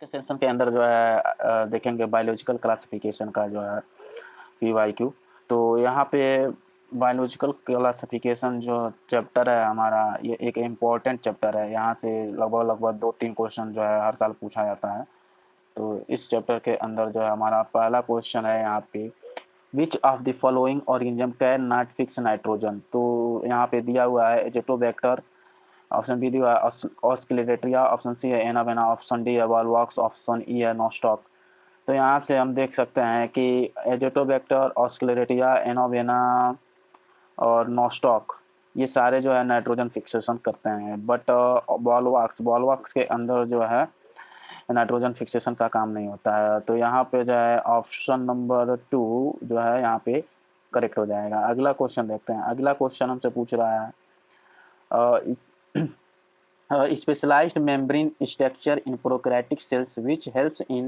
के सेशन के अंदर जो है देखेंगे बायोलॉजिकल क्लासिफिकेशन का जो है पीवाईक्यू। तो यहाँ पे बायोलॉजिकल क्लासिफिकेशन जो चैप्टर है हमारा, ये एक इम्पॉर्टेंट चैप्टर है। यहाँ से लगभग लगभग 2-3 क्वेश्चन जो है हर साल पूछा जाता है। तो इस चैप्टर के अंदर जो है हमारा पहला क्वेश्चन है यहाँ पे, विच of the following organism can not fix nitrogen. तो यहाँ पे दिया हुआ है एजेटोबैक्टर, ऑप्शन बी दिया है ऑस्किलेटेरिया, ऑप्शन सी है एनावेना, ऑप्शन डी है वॉलवॉक्स, ऑप्शन ई है नोस्टॉक। तो यहाँ से हम देख सकते हैं कि एजेटोबैक्टर, ऑस्किलेटेरिया, एनावेना और नोस्टॉक, ये सारे जो है नाइट्रोजन फिक्सेशन करते हैं। बट वॉलवॉक्स के अंदर जो है नाइट्रोजन फिक्सेशन का काम नहीं होता है। तो यहाँ पे जो है ऑप्शन नंबर 2 जो है यहाँ पे करेक्ट हो जाएगा। अगला क्वेश्चन देखते हैं। अगला क्वेश्चन हमसे पूछ रहा है specialized membrane structure in prokaryotic cells which helps in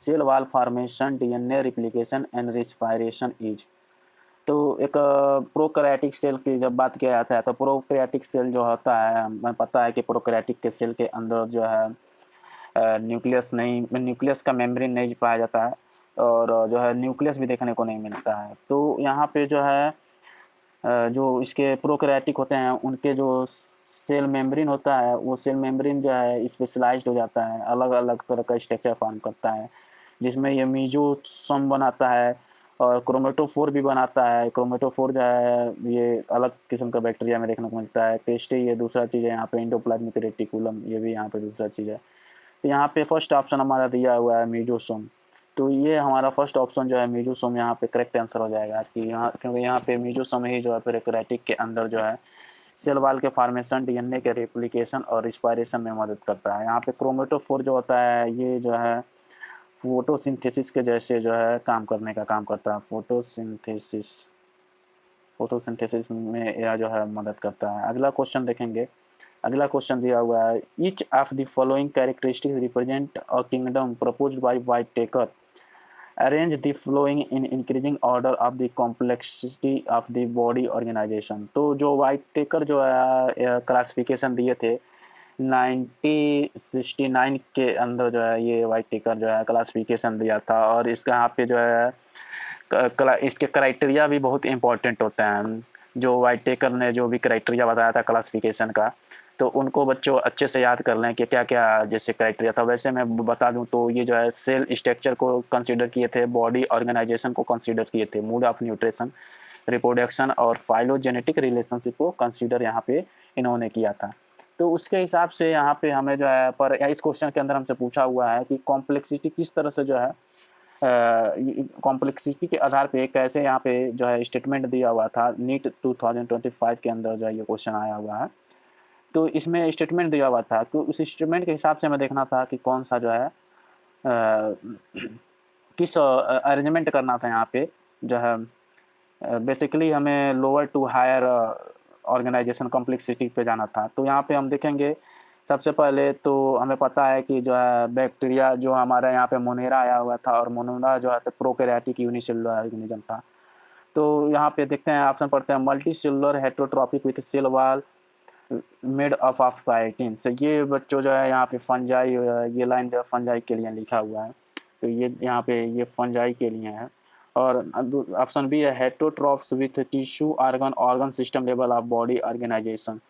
cell wall formation, DNA replication and respiration is। तो एक प्रोकैरियोटिक सेल की जब बात किया जाता है तो प्रोकैरियोटिक सेल जो होता है, हमें पता है कि प्रोकैरियोटिक के सेल के अंदर जो है न्यूक्लियस का मेम्ब्रेन नहीं पाया जाता है और जो है न्यूक्लियस भी देखने को नहीं मिलता है। तो यहाँ पे जो है जो इसके प्रोकैरियोटिक होते हैं उनके जो सेल मेम्ब्रेन होता है, वो सेल मेम्ब्रेन जो है स्पेशलाइज्ड हो जाता है, अलग अलग तरह का स्ट्रक्चर फॉर्म करता है, जिसमें ये मीजोसोम बनाता है और क्रोमेटोफोर भी बनाता है। क्रोमेटोफोर जो है ये अलग किस्म का बैक्टीरिया में देखने को मिलता है। टेस्टी ये दूसरा चीज़ है। यहाँ पे एंडोप्लाज्मिक रेटिकुलम, ये भी यहाँ पे दूसरा चीज़ है। तो यहाँ पे फर्स्ट ऑप्शन हमारा दिया हुआ है मीजोसोम। तो ये हमारा फर्स्ट ऑप्शन जो है मीजोसोम यहाँ पे करेक्ट आंसर हो जाएगा कि यहाँ, क्योंकि यहाँ पे मीजोसोम ही जो है प्रोकैरियोटिक के अंदर जो है सेल वाल के फॉर्मेशन, डीएनए के रेप्लिकेशन और रिस्पायरेशन में मदद करता है। यहाँ पे क्रोमेटोफोर जो होता है ये जो है फोटोसिंथेसिस के जैसे जो है काम करने का काम करता है। फोटोसिंथेसिस में यह जो है मदद करता है। अगला क्वेश्चन देखेंगे। अगला क्वेश्चन दिया हुआ है, each of the following characteristics represent a kingdom proposed by Whittaker, arrange the following in increasing order of the complexity of the body organisation. तो जो वाइट टेकर जो है क्लासिफिकेशन दिए थे 1969 के अंदर जो है ये वाइट टेकर जो है क्लासिफिकेशन दिया था। और इसका यहाँ पे जो है इसके क्राइटेरिया भी बहुत इंपॉर्टेंट होते हैं। जो वाइट टेकर ने जो भी क्राइटेरिया बताया था क्लासिफिकेशन का, तो उनको बच्चों अच्छे से याद कर लें कि क्या क्या जैसे क्राइटेरिया था। वैसे मैं बता दूं तो ये जो है सेल स्ट्रक्चर को कंसीडर किए थे, बॉडी ऑर्गेनाइजेशन को कंसीडर किए थे, मोड ऑफ न्यूट्रिशन, रिप्रोडक्शन और फाइलोजेनेटिक रिलेशनशिप को कंसीडर यहाँ पे इन्होंने किया था। तो उसके हिसाब से यहाँ पे हमें जो है पर इस क्वेश्चन के अंदर हमसे पूछा हुआ है कि कॉम्प्लेक्सिटी किस तरह से जो है कॉम्प्लेक्सिटी के आधार पे कैसे यहाँ पे जो है स्टेटमेंट दिया हुआ था। नीट 2025 के अंदर जो है ये क्वेश्चन आया हुआ है। तो इसमें स्टेटमेंट दिया हुआ था, तो उस स्टेटमेंट के हिसाब से हमें देखना था कि कौन सा जो है किस अरेंजमेंट करना था। यहाँ पे जो है बेसिकली हमें lower to higher organisation complexity पे जाना था। तो यहाँ पे हम देखेंगे सबसे पहले तो हमें पता है कि जो है बैक्टीरिया जो हमारे यहाँ पे मोनेरा आया हुआ था, और मोनेरा जो है तो प्रोकैरियोटिक यूनिसेलुलर ऑर्गेनिज्म था। तो यहाँ पे देखते हैं ऑप्शन पढ़ते हैं, multicellular heterotrophic with cell wall made of chitin. तो ये बच्चों जो है यहाँ पे फंजाई, ये लाइन जो है फंजाई के लिए लिखा हुआ है। तो ये यहाँ पे ये फंजाई के लिए है। और ऑप्शन बी है heterotrophs with tissue organ system level of body organisation.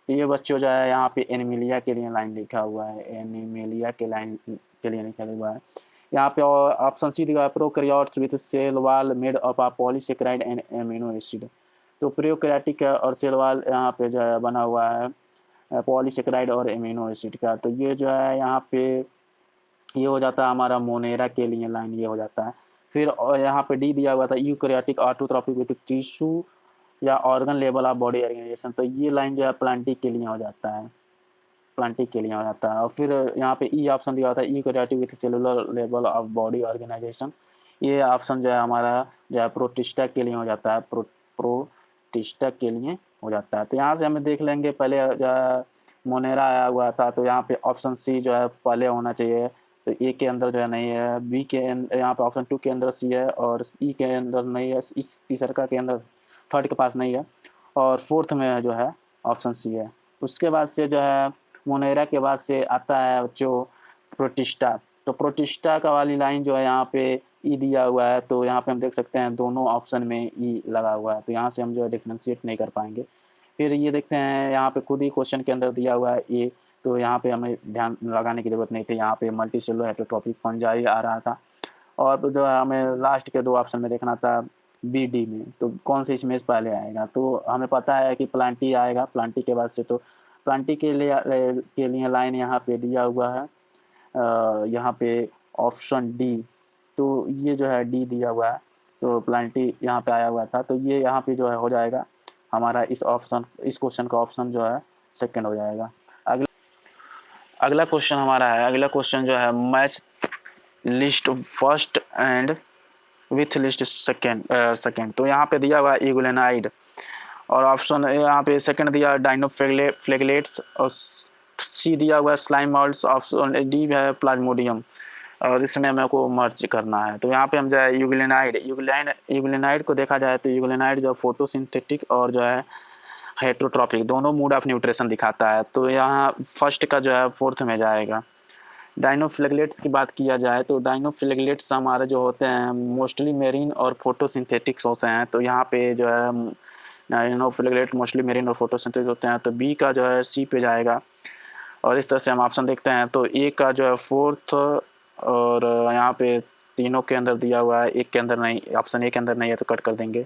ये बच्चों जो है यहाँ पे एनिमिलिया के लिए लाइन लिखा हुआ है, एनिमिलिया के लाइन के लिए लिखा हुआ है। यहाँ पे ऑप्शन सी दिया है prokaryotes with cell wall made up of polysaccharide and amino acid. तो प्रोकैरियोटिक और सेल वॉल यहाँ पे जो है बना हुआ है पॉलीसेकेराइड और एमिनो एसिड का। तो ये जो है यहाँ पे ये हो जाता है हमारा मोनेरा के लिए लाइन, ये हो जाता है। फिर यहाँ पे डी दिया हुआ था यूकैरियोटिक ऑटोट्रॉपिक विथ टिश्यू या organ level of body organisation. तो ये लाइन जो है प्लांटिक के लिए हो जाता है, प्लांटिक के लिए हो जाता है। और फिर यहाँ पे ई ऑप्शन दिया होता है eukaryotic with cellular level of body organisation. ये ऑप्शन जो है हमारा जो है प्रोटिस्टा के लिए हो जाता है, प्रोटिस्टा के लिए हो जाता है। तो यहाँ से हमें देख लेंगे, पहले जो है मोनेरा आया हुआ था, तो यहाँ पे ऑप्शन सी जो है पहले होना चाहिए। तो ए के अंदर जो है नहीं है, बी के यहाँ पे ऑप्शन 2 के अंदर सी है, और ई के अंदर नहीं है, इस तीसरा के अंदर थर्ड के पास नहीं है, और फोर्थ में जो है ऑप्शन सी है। उसके बाद से जो है मोनेरा के बाद से आता है जो प्रोटिस्टा। तो प्रोटिस्टा का वाली लाइन जो है यहाँ पे ई दिया हुआ है, तो यहाँ पे हम देख सकते हैं दोनों ऑप्शन में ई लगा हुआ है, तो यहाँ से हम जो है डिफ्रेंशिएट नहीं कर पाएंगे। फिर ये देखते हैं यहाँ पे खुद ही क्वेश्चन के अंदर दिया हुआ है ए, तो यहाँ पे हमें ध्यान लगाने की जरूरत नहीं थी, यहाँ पे मल्टीसेलुलर हेटेरोट्रॉपिक फंजाई आ रहा था। और जो है हमें लास्ट के 2 ऑप्शन में देखना था बी, डी में, तो कौन सा इसमें से पहले आएगा, तो हमें पता है कि प्लांटी आएगा, प्लांटी के बाद से तो प्लांटी के लिए लाइन यहाँ पे दिया हुआ है, यहाँ पे ऑप्शन डी, तो ये जो है डी दिया हुआ है, तो प्लांटी यहाँ पे आया हुआ था, तो ये यहाँ पे जो है हो जाएगा हमारा इस क्वेश्चन का ऑप्शन जो है सेकंड हो जाएगा। अगला क्वेश्चन हमारा है, अगला क्वेश्चन जो है match list first and with list second, तो यहाँ पे दिया हुआ है इगुलेनाइड, और ऑप्शन यहाँ पे सेकंड दिया डाइनोफ्लेगलेट्स, और सी दिया हुआ है स्लाइम मॉल्ट्स, ऑप्शन डी है प्लाज्मोडियम, और इसमें मेरे को मर्ज करना है। तो यहाँ पे हम जो है यूग्लेनाइड को देखा जाए तो यूग्लेनाइड जो फोटोसिंथेटिक और जो है हेट्रोट्रॉपिक दोनों मोड ऑफ न्यूट्रिशन दिखाता है, तो यहाँ फर्स्ट का जो है फोर्थ में जाएगा। डाइनोफ्लेगलेट्स की बात किया जाए तो डाइनोफ्लेगलेट्स हमारे जो होते हैं मोस्टली मेरीन और फोटोसिंथेटिक्स होते हैं, तो यहाँ पे जो है डाइनोफ्लेगलेट मोस्टली मेरीन और फोटोसिंथेटिक होते हैं, तो बी का जो है सी पे जाएगा। और इस तरह से हम ऑप्शन देखते हैं, तो ए का जो है फोर्थ, और यहाँ पे तीनों के अंदर दिया हुआ है, एक के अंदर नहीं, ऑप्शन ए के अंदर नहीं है तो कट कर देंगे।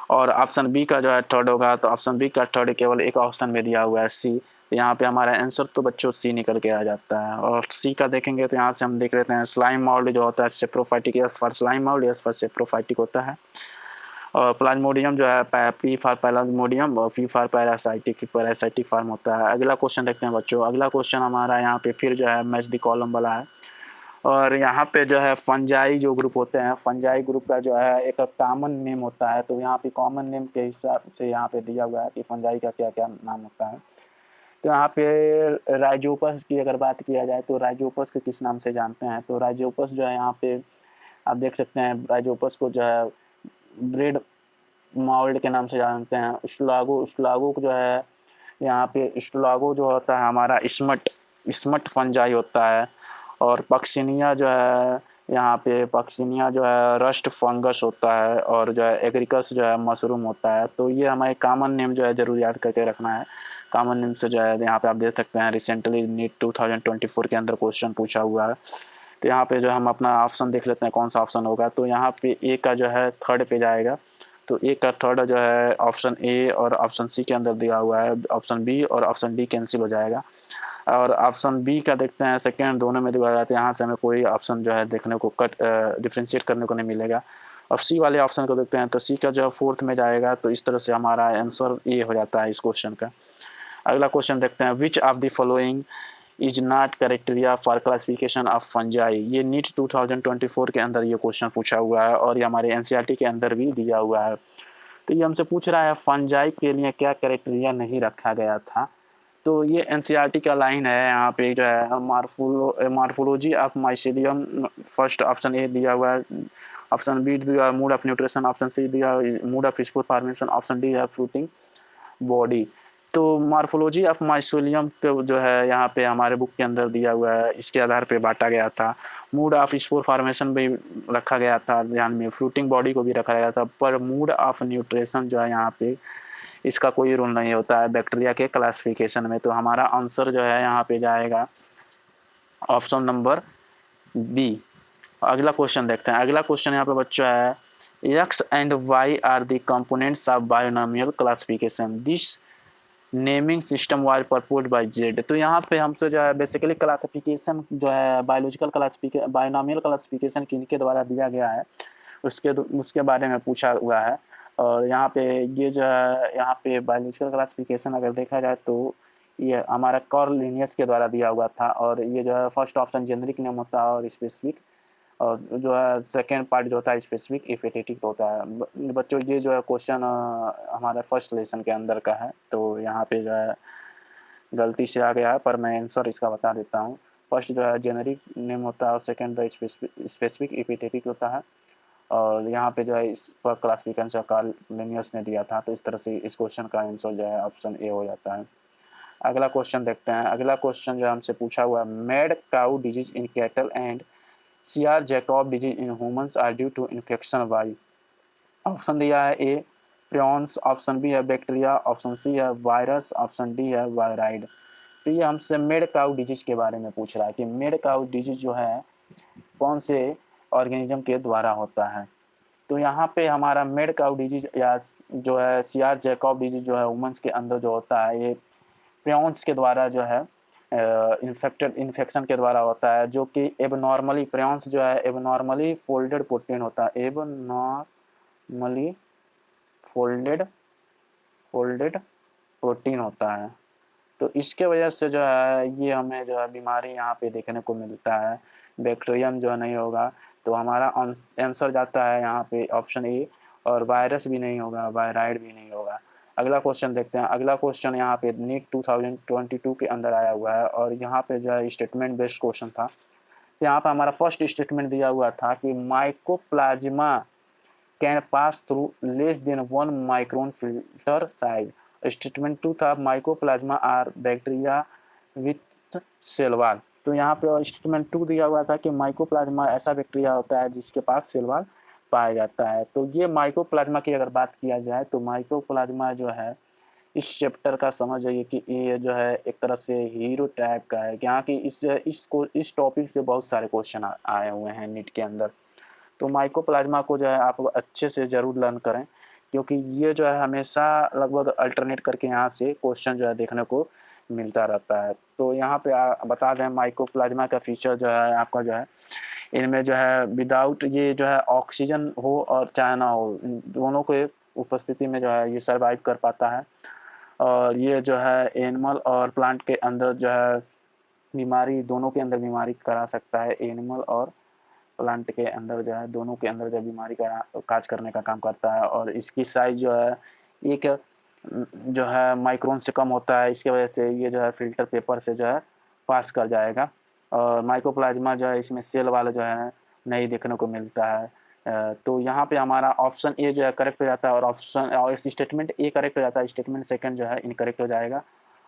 और ऑप्शन बी का जो है थर्ड होगा, तो ऑप्शन बी का थर्ड केवल एक ऑप्शन में दिया हुआ है सी, तो यहाँ पे हमारा आंसर तो बच्चों सी निकल के आ जाता है। और सी का देखेंगे तो यहाँ से हम देख लेते हैं स्लाइम माउल्ड जो होता है saprophytic, S for slime mould, S for saprophytic होता है। और प्लाज्मोडियम जो है पी फॉर प्लाज्मोडियम और पी फॉर पैरासाइटिक फॉर्म होता है। अगला क्वेश्चन देखते हैं बच्चों, अगला क्वेश्चन हमारा यहाँ पे फिर जो है मैच द कॉलम वाला है, और यहाँ पे जो है फंजाई जो ग्रुप होते हैं, फंजाई ग्रुप का जो है एक कॉमन नेम होता है, तो यहाँ पे कॉमन नेम के हिसाब से यहाँ पे दिया हुआ है कि फंजाई का क्या क्या नाम होता है। तो यहाँ पे राइजोपस की अगर बात किया जाए तो राइजोपस को किस नाम से जानते हैं, तो राइजोपस जो है यहाँ पे आप देख सकते हैं, राइजोपस को जो है ब्रेड माउल्ड के नाम से जानते हैं। स्लागो जो है यहाँ पे स्लागो जो होता है हमारा स्मट फंजाई होता है। और पक्सिनिया जो है यहाँ पे पक्सिनिया जो है रस्ट फंगस होता है, और जो है एग्रिकस जो है मशरूम होता है। तो ये हमारे कॉमन नेम जो है जरूर याद करके रखना है। कॉमन नेम से जो है यहाँ पे आप देख सकते हैं रिसेंटली नीट 2024 के अंदर क्वेश्चन पूछा हुआ है। तो यहाँ पे जो हम अपना ऑप्शन देख लेते हैं कौन सा ऑप्शन होगा, तो यहाँ पे ए का जो है थर्ड पे जाएगा, तो ए का थर्ड जो है ऑप्शन ए और ऑप्शन सी के अंदर दिया हुआ है, ऑप्शन बी और ऑप्शन डी कैंसिल हो जाएगा। और ऑप्शन बी का देखते हैं सेकेंड, दोनों में दिया जाता है, यहाँ से हमें कोई ऑप्शन जो है देखने को डिफ्रेंशिएट करने को नहीं मिलेगा। अब सी वाले ऑप्शन को देखते हैं, तो सी का जो है फोर्थ में जाएगा, तो इस तरह से हमारा आंसर ए हो जाता है इस क्वेश्चन का। अगला क्वेश्चन देखते हैं, विच of the following is not criteria for classification of fungi. ये नीट 2024 के अंदर ये क्वेश्चन पूछा हुआ है, और ये हमारे एनसीईआरटी के अंदर भी दिया हुआ है। तो ये हमसे पूछ रहा है फंजाई के लिए क्या क्राइटेरिया नहीं रखा गया था, तो ये एनसीईआरटी का लाइन है। यहाँ पे जो है morphology of mycelium, first option A दिया हुआ है, ऑप्शन बी दिया mode of nutrition, option C दिया mode of spore formation, option D है फ्रूटिंग बॉडी। तो मार्फोलॉजी ऑफ माइसेलियम को जो है यहाँ पे हमारे बुक के अंदर दिया हुआ है, इसके आधार पे बांटा गया था। मूड ऑफ स्पोर फॉर्मेशन भी रखा गया था ध्यान में, फ्रूटिंग बॉडी को भी रखा गया था, पर मूड ऑफ न्यूट्रिशन जो है यहाँ पे इसका कोई रोल नहीं होता है बैक्टीरिया के क्लासिफिकेशन में। तो हमारा आंसर जो है यहाँ पे जाएगा ऑप्शन नंबर बी। अगला क्वेश्चन देखते हैं, अगला क्वेश्चन यहाँ पे बच्चों है, X and Y are the components of binomial classification, this naming system was proposed by Z. तो यहाँ पे हमसे जो है बेसिकली क्लासिफिकेशन जो है बायोनॉमियल क्लासिफिकेशन किनके द्वारा दिया गया है उसके बारे में पूछा हुआ है। और यहाँ पे ये जो है यहाँ पे बायोलॉजिकल क्लासिफिकेशन अगर देखा जाए तो ये हमारा कार्ल लिनियस के द्वारा दिया हुआ था, और ये जो है फर्स्ट ऑप्शन जेनरिक नेम होता है और स्पेसिफिक, और जो है सेकेंड पार्ट जो होता है स्पेसिफिक इफेक्टिव होता है। बच्चों ये जो है क्वेश्चन हमारे फर्स्ट लेसन के अंदर का है, तो यहाँ पे जो है गलती से आ गया है, पर मैं आंसर इसका बता देता हूँ। फर्स्ट जो है जेनरिक नेम होता है और सेकेंड जो स्पेसिफिक इफेक्टिव होता है, और यहाँ पे जो है इस पर क्लासिफिकेशन कार्ल लिनियस ने दिया था। तो इस तरह से इस क्वेश्चन का आंसर जो है ऑप्शन ए हो जाता है। अगला क्वेश्चन देखते हैं। अगला क्वेश्चन जो हमसे पूछा हुआ है, mad cow disease in cattle and CR Jacob disease in humans are due to infection by. Option दिया है ए प्रियॉन्स, ऑप्शन बी है बैक्टीरिया, ऑप्शन सी है वायरस, ऑप्शन डी है वायराइड। तो ये हमसे मेड काउ डिजीज के बारे में पूछ रहा है कि मेड काउ डिजीज जो है कौन से ऑर्गेनिज्म के द्वारा होता है। तो यहाँ पे हमारा मेड काउ डिजीज या जो है सीआर जैकब डिजीज जो है वुमेन्स के अंदर जो होता है, ये प्रियॉन्स के द्वारा जो है इन्फेक्शन के द्वारा होता है, जो कि एबनॉर्मली प्रियॉन्स जो है एबनॉर्मली फोल्डेड प्रोटीन होता है, एबनॉर्मली फोल्डेड फोल्डेड प्रोटीन होता है। तो इसके वजह से जो है ये हमें जो है बीमारी यहाँ पे देखने को मिलता है। बैक्टीरियम जो नहीं होगा, तो हमारा आंसर जाता है यहाँ पे ऑप्शन ए, और वायरस भी नहीं होगा, वायराइड भी नहीं होगा। अगला क्वेश्चन देखते हैं। अगला क्वेश्चन यहाँ पे नीट 2022 के अंदर आया हुआ है और यहाँ पे जो है स्टेटमेंट बेस्ड क्वेश्चन था। तो यहाँ पे हमारा फर्स्ट स्टेटमेंट दिया हुआ था कि mycoplasma can pass through less than 1 micron filter size. Statement 2 था mycoplasma are bacteria with cell wall. तो यहाँ पे स्टेटमेंट 2 दिया हुआ था कि माइकोप्लाज्मा ऐसा बैक्टीरिया होता है जिसके पास सेल वॉल पाया जाता है। तो ये माइकोप्लाज्मा की अगर बात किया जाए तो माइकोप्लाज्मा जो है इस चैप्टर का समझ जाइए कि ये जो है एक तरह से हीरो टाइप का है, यहाँ की इस टॉपिक से बहुत सारे क्वेश्चन आए हुए हैं नीट के अंदर। तो माइकोप्लाज्मा को जो है आप अच्छे से ज़रूर लर्न करें, क्योंकि ये जो है हमेशा लगभग अल्टरनेट करके यहाँ से क्वेश्चन जो है देखने को मिलता रहता है। तो यहाँ पे बता दें माइकोप्लाज्मा का फीचर जो है आपका जो है इनमें जो है विदाउट ये जो है ऑक्सीजन हो और चाहे ना हो, दोनों के उपस्थिति में जो है ये सर्वाइव कर पाता है। और ये जो है एनिमल और प्लांट के अंदर जो है बीमारी, दोनों के अंदर बीमारी करा सकता है। एनिमल और प्लांट के अंदर जो है दोनों के अंदर जो बीमारी का काज करने का काम करता है। और इसकी साइज जो है एक जो है माइक्रोन से कम होता है, इसके वजह से ये जो है फिल्टर पेपर से जो है पास कर जाएगा। और माइकोप्लाज्मा जो है इसमें सेल वाला जो है नहीं देखने को मिलता है। तो यहाँ पे हमारा ऑप्शन ए जो है करेक्ट हो जाता है, और स्टेटमेंट ए करेक्ट हो जाता है, स्टेटमेंट सेकंड जो है इनकरेक्ट हो जाएगा।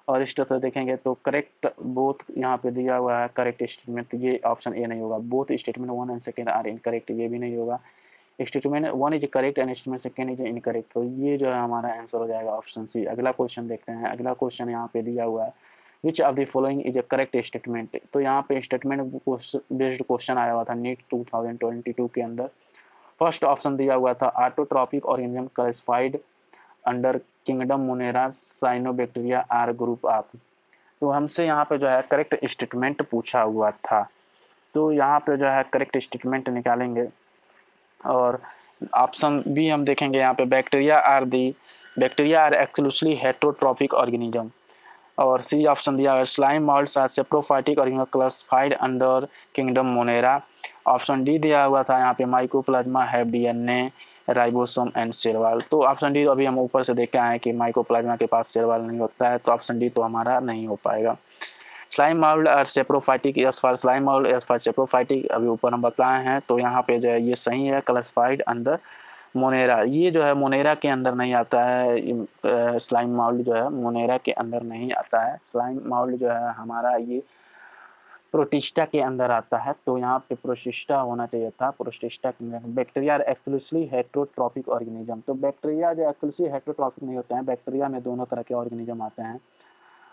और इस तरह से देखेंगे तो करेक्ट बोथ यहाँ पे दिया हुआ है करेक्ट स्टेटमेंट, ये ऑप्शन ए नहीं होगा। Both statement 1 and second are incorrect, ये भी नहीं होगा। Statement 1 is correct and statement second is incorrect, तो ये जो है हमारा आंसर हो जाएगा ऑप्शन सी। अगला क्वेश्चन देखते हैं। अगला क्वेश्चन यहाँ पे दिया हुआ है which of the following is a correct statement. तो यहाँ पे स्टेटमेंट बेस्ड क्वेश्चन आया हुआ था नीट 2022 के अंदर। फर्स्ट ऑप्शन दिया हुआ था autotrophic organism classified under kingdom Monera cyanobacteria are group of. तो हमसे यहाँ पे जो है करेक्ट स्टेटमेंट पूछा हुआ था। तो यहाँ पे जो है करेक्ट स्टेटमेंट निकालेंगे और ऑप्शन बी हम देखेंगे। यहाँ पे bacteria are exclusively heterotrophic organism. और सी ऑप्शन दिया है slime moulds are saprophytic organism classified under kingdom Monera. Option D दिया हुआ था यहाँ पे mycoplasma have DNA ribosome and cell wall. तो ऑप्शन डी अभी हम ऊपर से देख के आए कि माइकोप्लाज्मा के पास सेल वॉल नहीं होता है, तो ऑप्शन डी तो हमारा नहीं हो पाएगा। स्लाइम माउल्ड और saprophytic, S for slime mould, S for saprophytic अभी ऊपर हम बताए हैं। तो यहाँ पे जो है ये सही है, क्लासिफाइड अंदर मोनेरा। ये जो है मोनेरा के अंदर नहीं आता है, स्लाइम माउल्ड जो है मोनेरा के अंदर नहीं आता है। स्लाइम माउल्ड जो है हमारा ये प्रोटिस्टा के अंदर आता है, तो यहाँ पे प्रोटिस्टा होना चाहिए था, प्रोटिस्टा के अंदर। बैक्टीरिया एक्सक्लूसिवली हेटेरोट्रॉपिक ऑर्गेनिज्म, तो बैक्टीरिया जो एक्सक्लूसिव हेटेरोट्रॉपिक नहीं होते हैं, बैक्टीरिया में दोनों तरह के ऑर्गेनिज्म आते हैं,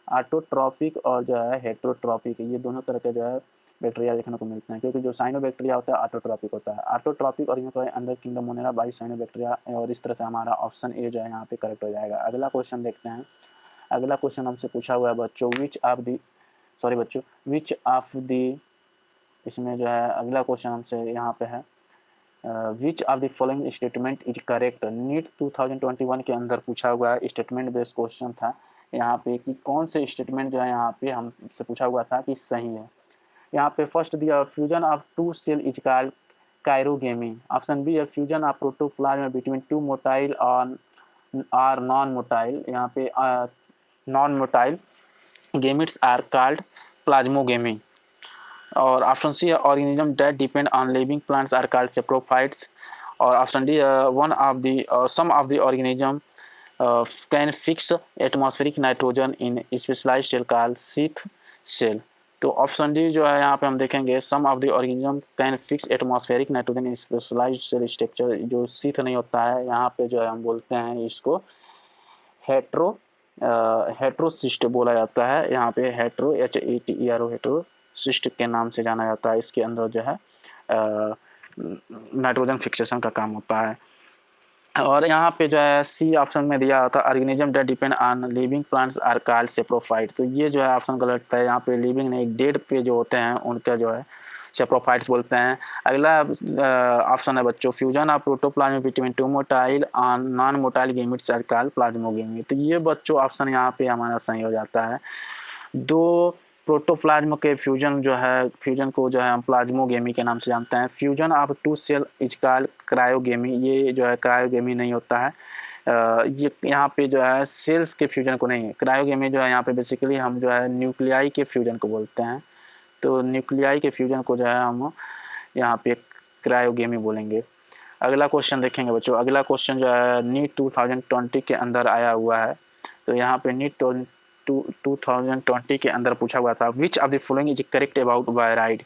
ऑटोट्रॉपिक और जो है हेटेरोट्रॉपिक, ये दोनों तरह के जो है बैक्टीरिया देखने को मिलते हैं। क्योंकि जो साइनोबैक्टीरिया होता है ऑटोट्रॉपिक होता है, ऑटोट्रॉपिक ऑर्गेनिज्म अंदर किंगडम मोनेरा बाई साइनोबैक्टीरिया। और इस तरह से हमारा ऑप्शन ए जो है यहाँ पे करेक्ट हो जाएगा। अगला क्वेश्चन देखते हैं। अगला क्वेश्चन हमसे पूछा हुआ है बच्चों विच ऑफ दी, इसमें जो है अगला क्वेश्चन हमसे यहाँ पे है which of the following statement is correct. NEET 2021 के अंदर पूछा हुआ है, स्टेटमेंट बेस्ड क्वेश्चन था यहाँ पे कि कौन से स्टेटमेंट जो है यहाँ पे हमसे पूछा हुआ था कि सही है। यहाँ पे फर्स्ट दिया fusion of two cell is called karyogamy. Option B है fusion of protoplasm between two motile और नॉन मोटाइल। यहाँ पे non motile gametes are called plasmogamy. और option C organism that depend on living plants are called saprophytes. और option D one of the some of the organism can fix atmospheric nitrogen in specialised cell called sheath cell. तो option D जो है यहाँ पे हम देखेंगे some of the organism can fix atmospheric nitrogen in specialised cell structure, जो sheath नहीं होता है यहाँ पे जो है हम बोलते हैं इसको हेट्रोसिस्ट बोला जाता है। यहाँ पे हेट्रो HETERO हेट्रोसिस्ट के नाम से जाना जाता है। इसके अंदर जो है नाइट्रोजन फिक्सेशन का काम होता है। और यहाँ पे जो है सी ऑप्शन में दिया होता है organism that depend on living plants are called saprophyte. तो ये जो है ऑप्शन गलत है। यहाँ पे लिविंग नहीं, डेड पे जो होते हैं उनका जो है सेप्रोफाइट्स बोलते हैं। अगला ऑप्शन है बच्चों fusion of protoplasm between two motile on non motile gametes are called plasmogamy. तो ये बच्चों ऑप्शन यहाँ पे हमारा सही हो जाता है। दो प्रोटोप्लाज्म के फ्यूजन जो है, फ्यूजन को जो है हम प्लाज्मोगेमी के नाम से जानते हैं। Fusion of two cell is called karyogamy. ये जो है क्रायोगेमी नहीं होता है। ये यहाँ पे जो है सेल्स के फ्यूजन को नहीं है। क्रायोगेमी जो है यहाँ पे बेसिकली हम जो है न्यूक्लियाई के फ्यूजन को बोलते हैं। तो न्यूक्लियाई के फ्यूजन को जो है हम यहाँ पे क्रायोगेमी बोलेंगे। अगला क्वेश्चन देखेंगे बच्चों। अगला क्वेश्चन जो है नीट 2020 के अंदर आया हुआ है। तो यहाँ पे नीट 2020 के अंदर पूछा हुआ था which of the following is correct about wired.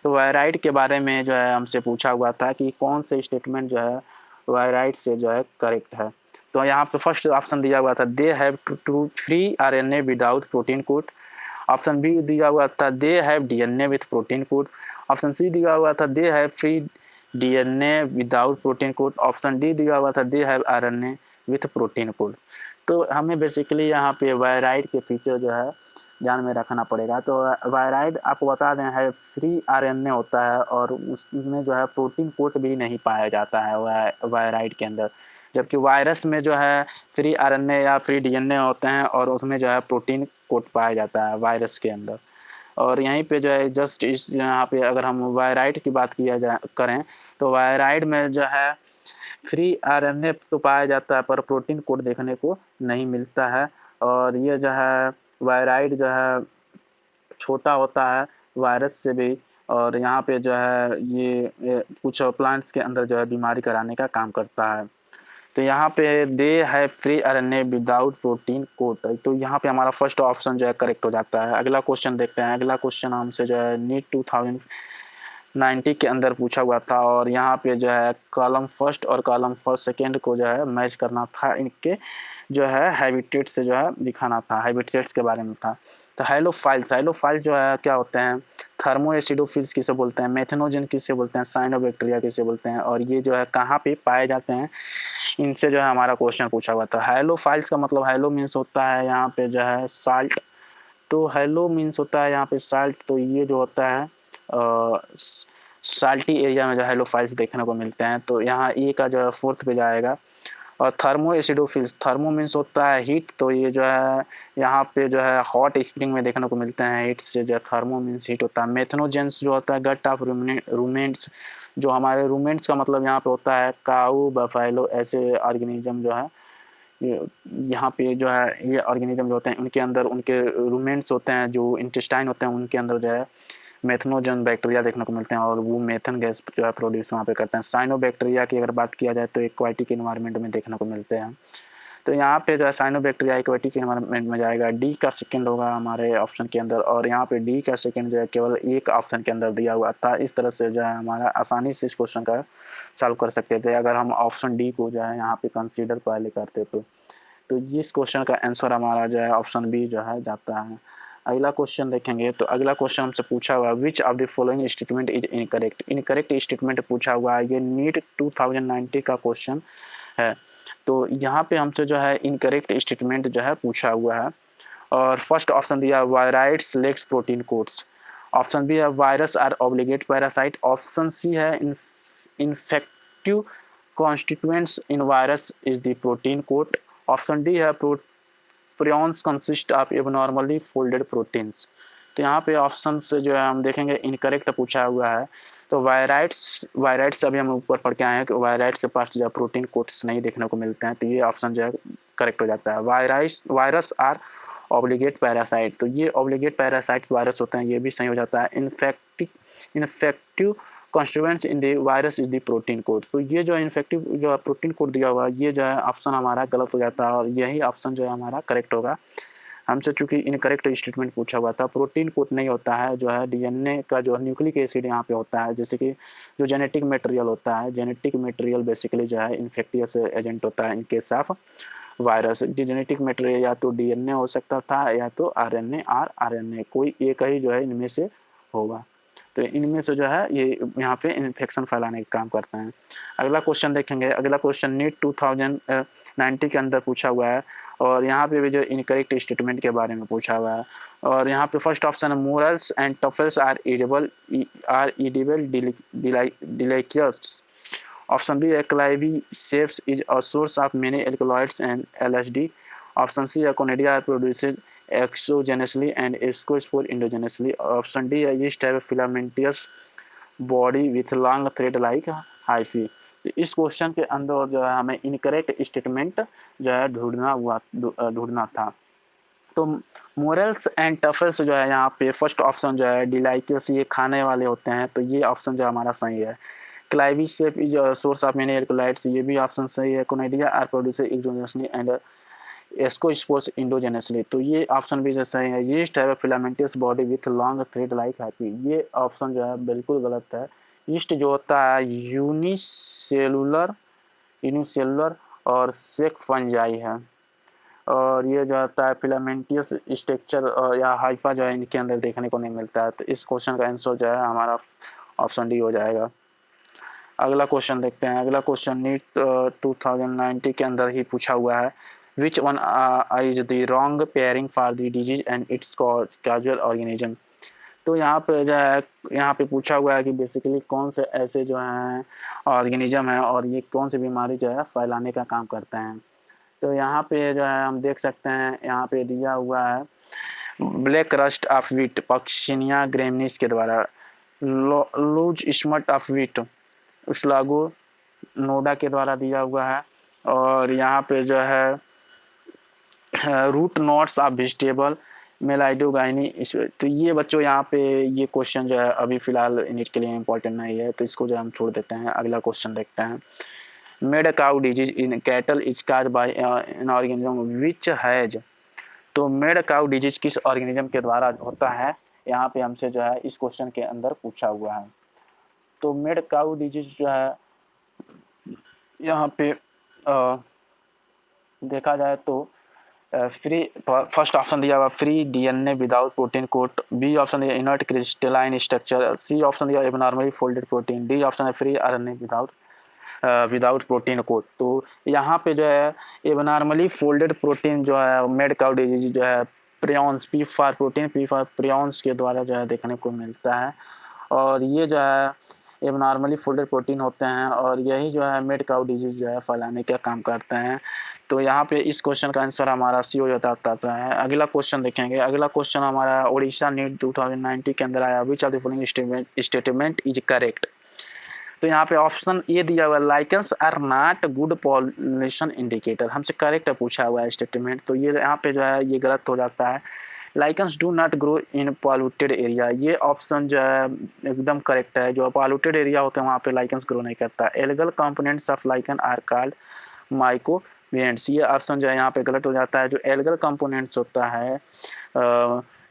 तो वायराइड के बारे में जो है हमसे पूछा हुआ था कि कौन से स्टेटमेंट जो है वायराइड से जो है करेक्ट है। तो यहाँ पे फर्स्ट ऑप्शन दिया हुआ था they have to free RNA without protein coat. Option B दिया हुआ था they have DNA with protein coat. Option C दिया हुआ था they have free DNA without protein coat. Option D दिया हुआ था they have RNA with protein coat. तो हमें बेसिकली यहाँ पे वायराइड के फीचर जो है ध्यान में रखना पड़ेगा। तो वायराइड आपको बता दें है फ्री RNA होता है और उसमें जो है प्रोटीन कोड भी नहीं पाया जाता है वायराइड के अंदर। जबकि वायरस में जो है फ्री RNA या फ्री DNA होते हैं और उसमें जो है प्रोटीन कोड पाया जाता है वायरस के अंदर। और यहीं पे जो है जस्ट इस यहाँ पे अगर हम वायराइड की बात करें तो वायराइड में जो है फ्री RNA तो पाया जाता है पर प्रोटीन कोड देखने को नहीं मिलता है। और ये जो है वायराइड जो है छोटा होता है वायरस से भी। और यहाँ पे जो है ये कुछ प्लांट्स के अंदर जो है बीमारी कराने का काम करता है। तो यहाँ पे दे है free RNA without protein coat. तो यहाँ पे हमारा फर्स्ट ऑप्शन जो है करेक्ट हो जाता है। अगला क्वेश्चन देखते हैं। अगला क्वेश्चन हमसे जो है नीट 2090 के अंदर पूछा हुआ था और यहाँ पे जो है कॉलम फर्स्ट और कॉलम फर्स्ट सेकेंड को जो है मैच करना था। इनके जो है हैबिटेट से जो है दिखाना था, हैबिटेट्स के बारे में था। तो हाइलोफाइल्स जो है क्या होते हैं, थर्मो एसिडोफिल्स किसे बोलते हैं, मेथनोजन किसे बोलते हैं, साइनोबैक्टीरिया किसे बोलते हैं और ये जो है कहाँ पे पाए जाते हैं, इनसे जो है हमारा क्वेश्चन पूछा हुआ था। हाइलोफाइल्स का मतलब हाइलो मीन्स होता है यहाँ पे जो है साल्ट। तो हेलो मीन्स होता है यहाँ पे साल्ट। तो ये जो होता है साल्टी एरिया में जो हेलोफाइल्स देखने को मिलते हैं। तो यहाँ ए का जो है फोर्थ पे जाएगा। और थर्मो एसिडोफिल्स, थर्मो मीन्स होता है हीट। तो ये जो है यहाँ पे जो है हॉट स्प्रिंग में देखने को मिलते हैं। हीट से जो थर्मो मीन्स हीट होता है। मेथनोजेंस जो होता है गट ऑफ रूमेंट्स, जो हमारे रूमेंट्स का मतलब यहाँ पे होता है काऊ बफेलो, ऐसे ऑर्गेनिज्म जो है यहाँ पे जो है ये ऑर्गेनिज्म जो होते हैं उनके अंदर उनके रूमेंट्स होते हैं, जो इंटेस्टाइन होते हैं उनके अंदर जो है मेथनोजन बैक्टीरिया देखने को मिलते हैं और वो मेथन गैस जो है प्रोड्यूस वहाँ पे करते हैं। साइनोबैक्टीरिया की अगर बात किया जाए तो एक्वाटिक इन्वायरमेंट में देखने को मिलते हैं। तो यहाँ पे जो है साइनोबैक्टीरिया एक्वाटिक इन्वायरमेंट में जाएगा। डी का सेकंड होगा हमारे ऑप्शन के अंदर। और यहाँ पे डी का सेकंड जो है केवल एक ऑप्शन के अंदर दिया हुआ था। इस तरह से जो है हमारा आसानी से इस क्वेश्चन का सॉल्व कर सकते थे अगर हम ऑप्शन डी को जो है यहाँ पे कंसीडर पहले करते तो इस क्वेश्चन का आंसर हमारा जो है ऑप्शन बी जो है जाता है। अगला क्वेश्चन देखेंगे। तो अगला क्वेश्चन हमसे पूछा हुआ विच of the following statement is incorrect. Incorrect statement पूछा हुआ है। ये नीट 2090 का क्वेश्चन है। तो यहाँ पे हमसे जो है इनकरेक्ट स्टेटमेंट जो है पूछा हुआ है। और फर्स्ट ऑप्शन दिया viroids lack protein coats. Option B है virus are obligate parasite. Option C है infective constituents in virus is the protein coat. Option D है prions consist of abnormally folded proteins. तो यहाँ पे ऑप्शन से जो है हम देखेंगे इनकरेक्ट पूछा हुआ है। तो वायराइड्स अभी हम ऊपर पढ़ के आए हैं कि वायराइड्स के पास जो है प्रोटीन कोड्स नहीं देखने को मिलते हैं। तो ये ऑप्शन जो है करेक्ट हो जाता है। Virus are obligate parasite. तो ये ऑब्लिगेट पैरासाइट वायरस होते हैं, ये भी सही हो जाता है। Infective constituents in the virus is the protein coat. तो ये जो इन्फेक्टिव जो प्रोटीन कोड दिया हुआ है, ये जो है ऑप्शन हमारा गलत हो जाता है और यही ऑप्शन जो है हमारा करेक्ट होगा। हमसे चूंकि इनकरेक्ट स्टेटमेंट पूछा हुआ था, प्रोटीन कोड नहीं होता है, जो है डीएनए का जो न्यूक्लिक एसिड यहाँ पे होता है, जैसे कि जो जेनेटिक मटेरियल होता है, जेनेटिक मटेरियल बेसिकली जो है इन्फेक्टियस एजेंट होता है in case of virus. Genetic material या तो डीएनए हो सकता था या तो आरएनए और आरएनए, कोई एक ही जो है इनमें से होगा। तो इनमें से जो है ये यहाँ पे इन्फेक्शन फैलाने का काम करते हैं। अगला क्वेश्चन देखेंगे। अगला क्वेश्चन नीट 2090 के अंदर पूछा हुआ है और यहाँ पे भी जो इनकरेक्ट स्टेटमेंट के बारे में पूछा हुआ है। और यहाँ पे फर्स्ट ऑप्शन है morels and truffles are edible delicious. Option B Claviceps is a source of many alkaloids and LSD. Option C conidia are produced exogenously and ascospore endogenously. Option D है yeast have filamentous body with long thread like hyphae। तो इस question के अंदर जो है हमें incorrect statement जो है ढूंढना था। तो मोरल्स एंड टफल्स जो है यहाँ पे फर्स्ट ऑप्शन जो है डिलाइकस, ये खाने वाले होते हैं, तो ये ऑप्शन जो हमारा सही है। Claviceps is source of many alkaloids, ये भी ऑप्शन सही है। Conidia are produced exogenously and ascospores endogenously, तो ये ऑप्शन भी जो सही है। Yeast have a filamentous body with long thread like hyphae, ये ऑप्शन जो है बिल्कुल गलत है। यीस्ट जो होता है यूनिसेलुलर और सेक फंजाई है, और ये जो होता है फिलामेंटियस स्ट्रक्चर या हाइफा जो है इनके अंदर देखने को नहीं मिलता है। तो इस क्वेश्चन का आंसर जो है हमारा ऑप्शन डी हो जाएगा। अगला क्वेश्चन देखते हैं। अगला क्वेश्चन नीट 2090 के अंदर ही पूछा हुआ है। Which one is the wrong pairing for the disease and its causal organism? तो यहाँ पे जो है यहाँ पे पूछा हुआ है कि बेसिकली कौन से ऐसे जो हैं ऑर्गेनिज्म है और ये कौन सी बीमारी जो है फैलाने का काम करते हैं। तो यहाँ पे जो है हम देख सकते हैं, यहाँ पे दिया हुआ है black rust of wheat Puccinia graminis के द्वारा, loose smut of wheat Ustilago nuda के द्वारा दिया हुआ है, और यहाँ पे जो है root knots of vegetable Meloidogyne. तो ये बच्चों यहाँ पे ये क्वेश्चन जो है अभी फिलहाल नीट के लिए इम्पोर्टेंट नहीं है, तो इसको जो हम छोड़ देते हैं। अगला क्वेश्चन देखते हैं। Made cow disease in cattle is caused by an organism which has. तो मेड काउ डिजीज किस ऑर्गेनिज्म के द्वारा होता है, यहाँ पे हमसे जो है इस क्वेश्चन के अंदर पूछा हुआ है। तो मेड काउ डिजीज जो है यहाँ पे देखा जाए तो फ्री फर्स्ट ऑप्शन दिया हुआ free DNA without protein coat, B option दिया inert crystalline structure, C option दिया abnormally folded protein, D option है free RNA without protein coat. तो यहाँ पे जो है एबनॉर्मली फोल्डेड प्रोटीन जो है मेड काउ डिजीज जो है prions, P for protein, P for prions के द्वारा जो है देखने को मिलता है, और ये जो है एबनॉर्मली फोल्डेड प्रोटीन होते हैं और यही जो है मेड काउ डिजीज जो है फैलाने का काम करते हैं। तो यहाँ पे इस क्वेश्चन का आंसर हमारा सी हो जाता है। अगला क्वेश्चन देखेंगे। अगला क्वेश्चन हमारा उड़ीसा नीट 2090 के अंदर आया, which of the following statement is correct. तो यहाँ पे ऑप्शन ए दिया हुआ है lichens are not good pollution indicator, हमसे करेक्ट पूछा हुआ है स्टेटमेंट, तो ये यहाँ पे जो है ये गलत हो जाता है। Lichens do not grow in polluted area, ये ऑप्शन जो है एकदम करेक्ट है। जो पॉल्यूटेड एरिया होते हैं वहाँ पे लाइकेंस ग्रो नहीं करता। Algal components of lichen are called mycobionts, ये ऑप्शन जो है यहाँ पे गलत हो जाता है। जो एल्गल कंपोनेंट्स होता है,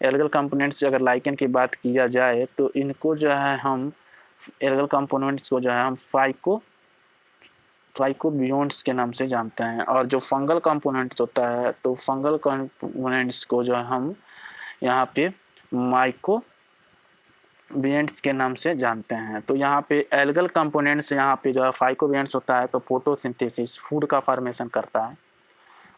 एल्गल कंपोनेंट्स अगर लाइकन की बात किया जाए तो इनको जो है हम एल्गल कंपोनेंट्स को जो है हम फाइकोबियोन्ट्स के नाम से जानते हैं, और जो फंगल कंपोनेंट्स होता है तो फंगल कंपोनेंट्स को जो है हम यहाँ पे माइकोबिएंट्स के नाम से जानते हैं। तो यहाँ पे एल्गल कंपोनेंट्स यहाँ पे जो है फाइकोबिएंट्स होता है तो फोटोसिंथेसिस फूड का फॉर्मेशन करता है,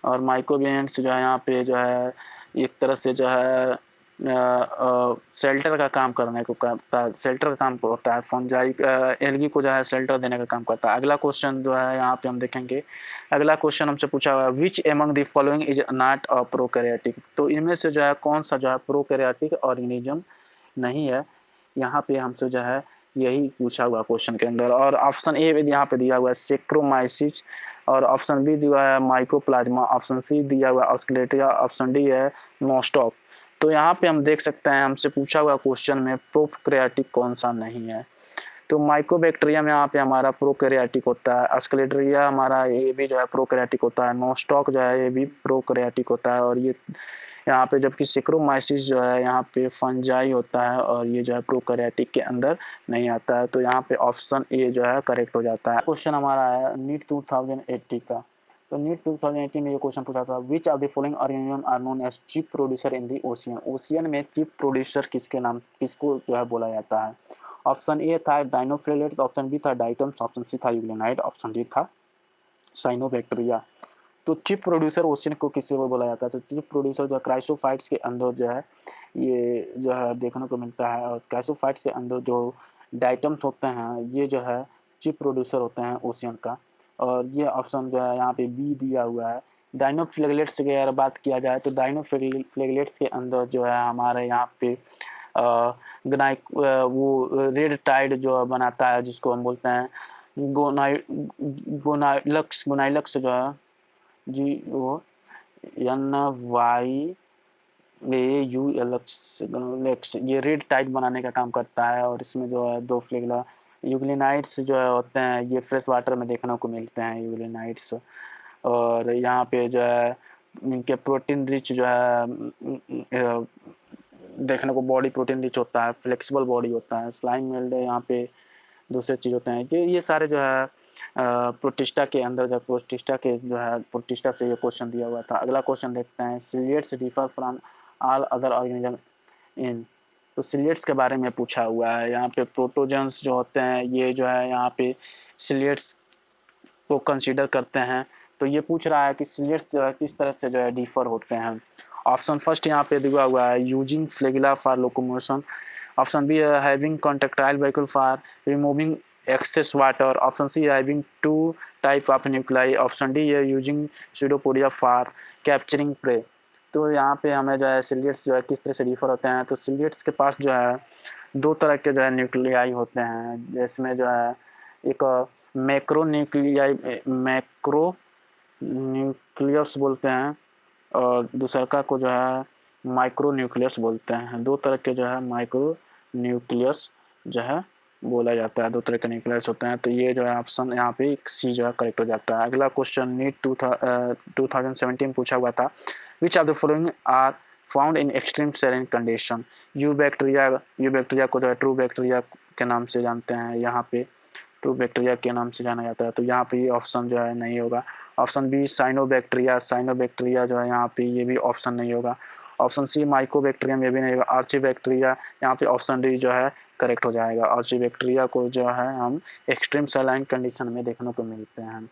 और माइकोबिएंट्स जो है यहाँ पे जो है एक तरह से जो है शेल्टर का काम करने को करता है, शेल्टर का काम होता है। फंजाई एल्गी को जो है शेल्टर देने का काम करता है। अगला क्वेश्चन जो है यहाँ पे हम देखेंगे। अगला क्वेश्चन हमसे पूछा हुआ है which among the following is not a prokaryotic, तो इनमें से जो है कौन सा जो है प्रोकैरियोटिक ऑर्गेनिज्म नहीं है, यहाँ पे हमसे जो है यही पूछा हुआ क्वेश्चन के अंदर। और ऑप्शन ए यहाँ पे दिया हुआ है सेक्रोमाइसिस, और ऑप्शन बी दिया है माइकोप्लाज्मा, ऑप्शन सी दिया हुआ है ऑस्कुलेटिया, ऑप्शन डी है नोस्टॉक। तो यहाँ पे हम देख सकते हैं हमसे पूछा हुआ क्वेश्चन में प्रोकैरियोटिक कौन सा नहीं है। तो माइकोबैक्टीरियम यहाँ पे हमारा प्रोकैरियोटिक होता है, अस्क्लेरिया हमारा ये भी जो है प्रोकैरियोटिक होता है, नोस्टॉक जो है ये भी प्रोकैरियोटिक होता है, और ये यहाँ पे जबकि सिक्रोमाइसिस जो है यहाँ पे फंजाई होता है और ये जो है प्रोकैरियोटिक के अंदर नहीं आता है। तो यहाँ पे ऑप्शन ए जो है करेक्ट हो जाता है। क्वेश्चन हमारा है नीट 2080 का। तो नीट 2018 में ये क्वेश्चन पूछा था, which of the following organism are known as chief producer in the ocean. Ocean में चीफ प्रोड्यूसर किसको जो है बोला जाता है। ऑप्शन ए था डाइनोफ्लेलेट्स, ऑप्शन बी था डाइटम्स, ऑप्शन सी था यूग्लेनाइड, ऑप्शन डी था साइनोबैक्टीरिया। तो चीफ प्रोड्यूसर ओशियन को किससे बोला जाता है। तो चीफ प्रोड्यूसर जो क्राइसोफाइट्स के अंदर जो है ये जो है देखने को मिलता है, और क्राइसोफाइट्स के अंदर जो डाइटम्स होते हैं ये जो है चीफ प्रोड्यूसर होते हैं ओशियन का। और ये ऑप्शन जो है यहाँ पे बी दिया हुआ है। डाइनोफ्लेगलेट्स की अगर बात किया जाए तो डाइनोफ्लेगलेट्स के अंदर जो है हमारे यहाँ पे वो रेड टाइड जो बनाता है जिसको हम बोलते हैं गोनाइलक्स जो है जी वो NYAULX ये रेड टाइड बनाने का काम करता है। और इसमें जो है दो फ्लेगला यूग्लिनाइड्स जो है होते हैं ये फ्रेश वाटर में देखने को मिलते हैं यूग्लिनाइड्स। और यहाँ पे जो है इनके प्रोटीन रिच जो है देखने को बॉडी प्रोटीन रिच होता है, फ्लेक्सिबल बॉडी होता है। स्लाइम मेल्ड यहाँ पे दूसरे चीज़ होते हैं ये सारे जो है प्रोटिस्टा के अंदर जो प्रोटिस्टा से ये क्वेश्चन दिया हुआ था। अगला क्वेश्चन देखते हैं, ciliates differ from all other organism in. तो सिलिएट्स के बारे में पूछा हुआ है। यहाँ पे प्रोटोजन्स जो होते हैं ये जो है यहाँ पे सिलिएट्स को कंसीडर करते हैं। तो ये पूछ रहा है कि सिलिएट्स जो है किस तरह से जो है डिफर होते हैं। ऑप्शन फर्स्ट यहाँ पे दिया हुआ है using flagella for locomotion, option be having contractile vehicle for removing excess water, option C having two type of nuclei, option D using pseudopodia for capturing prey। तो यहाँ पे हमें जो है सिलिएट्स जो है किस तरह से डिफर होते हैं। तो सिलिएट्स के पास जो है दो तरह के जो है न्यूक्लियाई होते हैं, जिसमें जो है एक मैक्रो न्यूक्लियस बोलते हैं और दूसरा को जो है माइक्रो न्यूक्लियस बोलते हैं। दो तरह के जो है माइक्रो न्यूक्लियस जो है बोला जाता है, दो तरह के न्यूक्लियस होते हैं। तो ये जो है ऑप्शन यहाँ पे सी जो है करेक्ट हो जाता है। अगला क्वेश्चन नीट 2017 पूछा हुआ था, which of the following are found in extreme saline condition. Eubacteria को जो है ट्रू बैक्टीरिया के नाम से जानते हैं, यहाँ पे ट्रू बैक्टीरिया के नाम से जाना जाता है। तो यहाँ पे ये ऑप्शन जो है नहीं होगा। ऑप्शन बी साइनोबैक्टीरिया जो है यहाँ पे ये भी ऑप्शन नहीं होगा। ऑप्शन सी माइकोबैक्टीरियम ये भी नहीं होगा। आर्चीबैक्टीरिया यहाँ पे ऑप्शन डी जो है करेक्ट हो जाएगा। आर्चीबैक्टीरिया को जो है हम एक्सट्रीम सलाइन कंडीशन में देखने को मिलते हैं।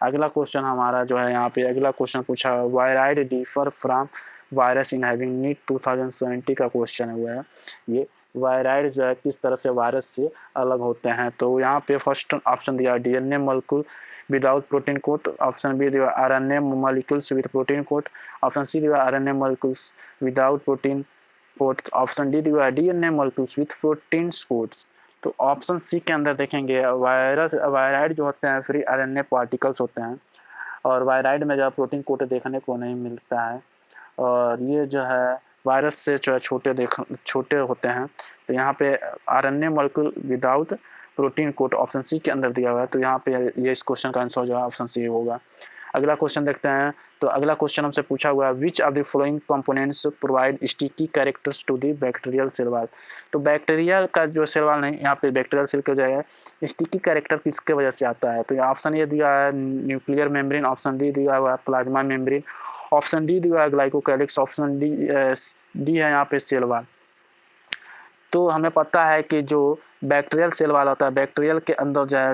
अगला क्वेश्चन हमारा जो है यहाँ पे अगला क्वेश्चन पूछा viroid differ from virus in having NEET 2070 का क्वेश्चन हुआ है। ये वायराइड जो है किस तरह से वायरस से अलग होते हैं। तो यहाँ पे फर्स्ट ऑप्शन दिया DNA molecule without protein coat, option B दिया RNA molecules with protein coat, option C दिया RNA molecules without protein coat, option D दिया DNA molecules with protein coats. तो ऑप्शन सी के अंदर देखेंगे वायराइड जो होते हैं फ्री आरएनए पार्टिकल्स होते हैं, और वायराइड में जो प्रोटीन कोट देखने को नहीं मिलता है, और ये जो है वायरस से जो है छोटे होते हैं। तो यहाँ पे RNA molecule without protein coat option C के अंदर दिया हुआ है। तो यहाँ पे ये इस क्वेश्चन का आंसर जो है ऑप्शन सी होगा। अगला क्वेश्चन देखते हैं। तो अगला क्वेश्चन हमसे पूछा हुआ है which of the following components provide sticky characters to the bacterial cell wall. तो बैक्टीरिया का जो सेल वॉल नहीं, यहाँ पे बैक्टीरियल सेल का जो है स्टिकी कैरेक्टर किसके वजह से आता है। तो ऑप्शन ये दिया है न्यूक्लियर मेम्ब्रेन, ऑप्शन डी दिया हुआ है प्लाज्मा मेम्ब्रेन, ऑप्शन डी दिया है ग्लाइकोकैलिक्स, ऑप्शन डी है यहाँ पे सेल वॉल। तो हमें पता है कि जो बैक्टीरियल सेल वाला होता है, बैक्टीरियल के अंदर जो है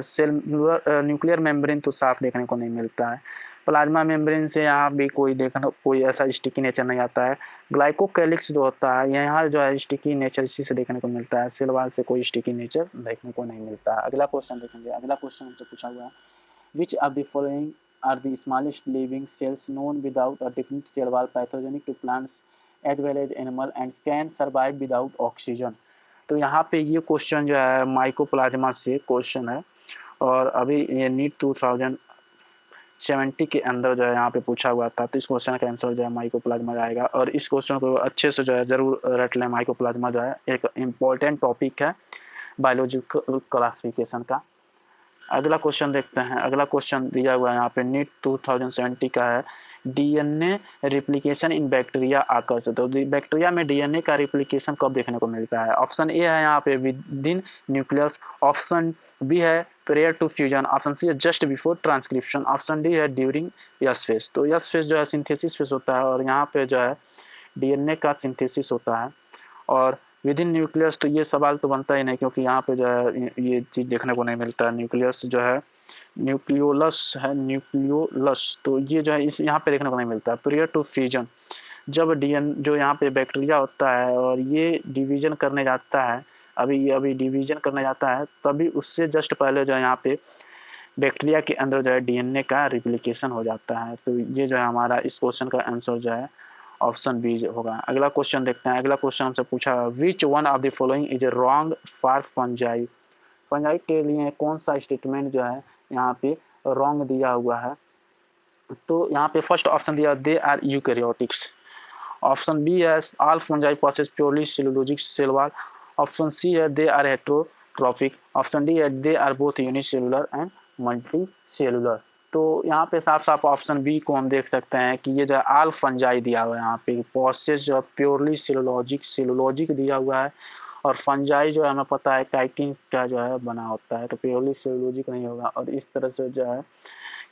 न्यूक्लियर मेम्ब्रेन तो साफ देखने को नहीं मिलता है। प्लाज्मा मेम्ब्रेन से यहाँ भी कोई ऐसा स्टिकी नेचर नहीं आता है। ग्लाइकोकैलिक्स जो होता है यहाँ जो है स्टिकी नेचर इसी से देखने को मिलता है, सेल वाल से कोई स्टिकी नेचर देखने को नहीं मिलता है। अगला क्वेश्चन देखेंगे। अगला क्वेश्चन हमसे पूछा हुआ है which of the following are the smallest living cells known without a definite cell wall, pathogenic to plants as well as animal and can survive without oxygen। तो यहाँ पे ये क्वेश्चन जो है माइकोप्लाज्मा से क्वेश्चन है, और अभी ये नीट 2070 के अंदर जो है यहाँ पे पूछा हुआ था। तो इस क्वेश्चन का आंसर जो है माइकोप्लाज्मा आएगा, और इस क्वेश्चन को अच्छे से जो है जरूर रट लें। माइकोप्लाज्मा जो है एक इम्पोर्टेंट टॉपिक है बायोलॉजिकल क्लासिफिकेशन का। अगला क्वेश्चन देखते हैं। अगला क्वेश्चन दिया हुआ है यहाँ पे नीट 2070 का है, डीएनए रिप्लिकेशन इन बैक्टीरिया आकर्स। तो बैक्टीरिया में डीएनए का रिप्लिकेशन कब देखने को मिलता है? ऑप्शन ए है यहाँ पे within nucleus, option B है prior to fusion, option C है just before transcription, option D है ड्यूरिंग यस फेज। तो यस फेज जो है सिंथेसिस फेज होता है और यहाँ पे जो है डीएनए का सिंथेसिस होता है। और विद इन न्यूक्लियस तो ये सवाल तो बनता ही नहीं, क्योंकि यहाँ पे जो है ये चीज़ देखने को नहीं मिलता है। न्यूक्लियस जो है न्यूक्लियोलस है, न्यूक्लियोलस, तो ये जो है इस यहाँ पे देखने को नहीं मिलता है। प्रियर टू फ्यूजन, जब डीएन जो यहाँ पे बैक्टीरिया होता है और ये डिवीजन करने जाता है, अभी डिवीजन करने जाता है, तभी उससे जस्ट पहले जो है यहाँ पे बैक्टीरिया के अंदर जो है डीएनए का रिप्लिकेशन हो जाता है। तो ये जो है हमारा इस क्वेश्चन का आंसर जो है ऑप्शन बी होगा। अगला क्वेश्चन देखते हैं। अगला क्वेश्चन हमसे पूछा which one of the following is wrong for fungi. Fungi के लिए कौन सा स्टेटमेंट जो है यहाँ पे रॉन्ग दिया हुआ है? तो यहाँ पे फर्स्ट ऑप्शन दिया they are eukaryotics, option B है all fungi possess purely cellulosic cell wall, option C है they are heterotrophic, option D है they are both unicellular and multicellular. तो यहाँ पे साफ साफ ऑप्शन बी को हम देख सकते हैं कि ये जो है आल फंजाई दिया हुआ है, यहाँ पे प्रोसेस जो है प्योरली सेलुलोजिक दिया हुआ है, और फंजाई जो है हमें पता है काइटिन का जो है बना होता है, तो प्योरली सेलुलोजिक नहीं होगा। और इस तरह से जो है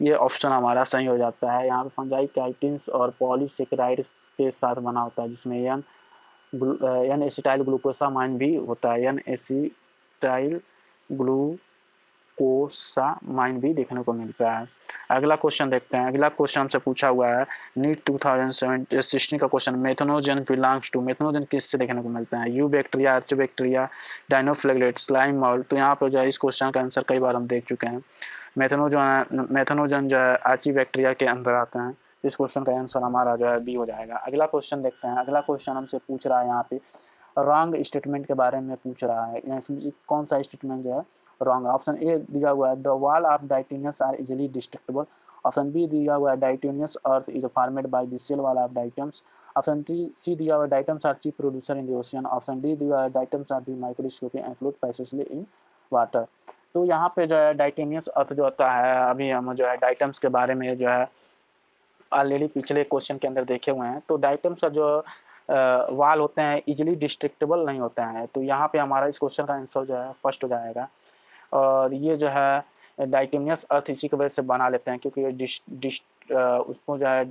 ये ऑप्शन हमारा सही हो जाता है। यहाँ पे फंजाई काइटिन्स और पॉलीसेकेराइड्स के साथ बना होता है, जिसमें एन एसिटाइल ग्लूकोसामाइन भी होता है, एन एसिटाइल ग्लूकोसामाइन भी देखने को मिलता है। अगला क्वेश्चन देखते हैं। अगला क्वेश्चन हमसे पूछा हुआ है नीट 2016 का question, methanogen belongs to, methanogen किससे देखने को मिलते हैं? Eubacteria, archaebacteria, dinoflagellate, slime mould. तो यहाँ पर जो है इस क्वेश्चन का आंसर कई बार हम देख चुके हैं। मेथनोजन जो है आर्चीबैक्टीरिया के अंदर आते हैं। इस क्वेश्चन का आंसर हमारा जो है बी हो जाएगा। अगला क्वेश्चन देखते हैं। अगला क्वेश्चन हमसे पूछ रहा है यहाँ पे रॉन्ग स्टेटमेंट के बारे में पूछ रहा है, यानी कौन सा स्टेटमेंट जो है रॉन्ग। ऑप्शन ए दिया हुआ है the wall of diatomaceous are easily destructible, option B दिया हुआ है diatomaceous earth is formed by the cell wall of diatoms, option C दिया हुआ है diatoms are chief producer in the ocean, option D दिया हुआ है diatoms are the microscopic and float passively in water. तो यहाँ पे जो है डाइटेनियस अर्थ जो होता है, अभी हम जो है डाइटम्स के बारे में जो है ऑलरेडी पिछले क्वेश्चन के अंदर देखे हुए हैं। तो डाइटम्स का जो वाल होते हैं इजिली डिस्ट्रक्टेबल नहीं होते हैं। तो यहाँ पे हमारा इस क्वेश्चन का आंसर जो है फर्स्ट हो जाएगा। और ये जो है डाइटेनियस अर्थ इसी की वजह से बना लेते हैं, क्योंकि उसको जो है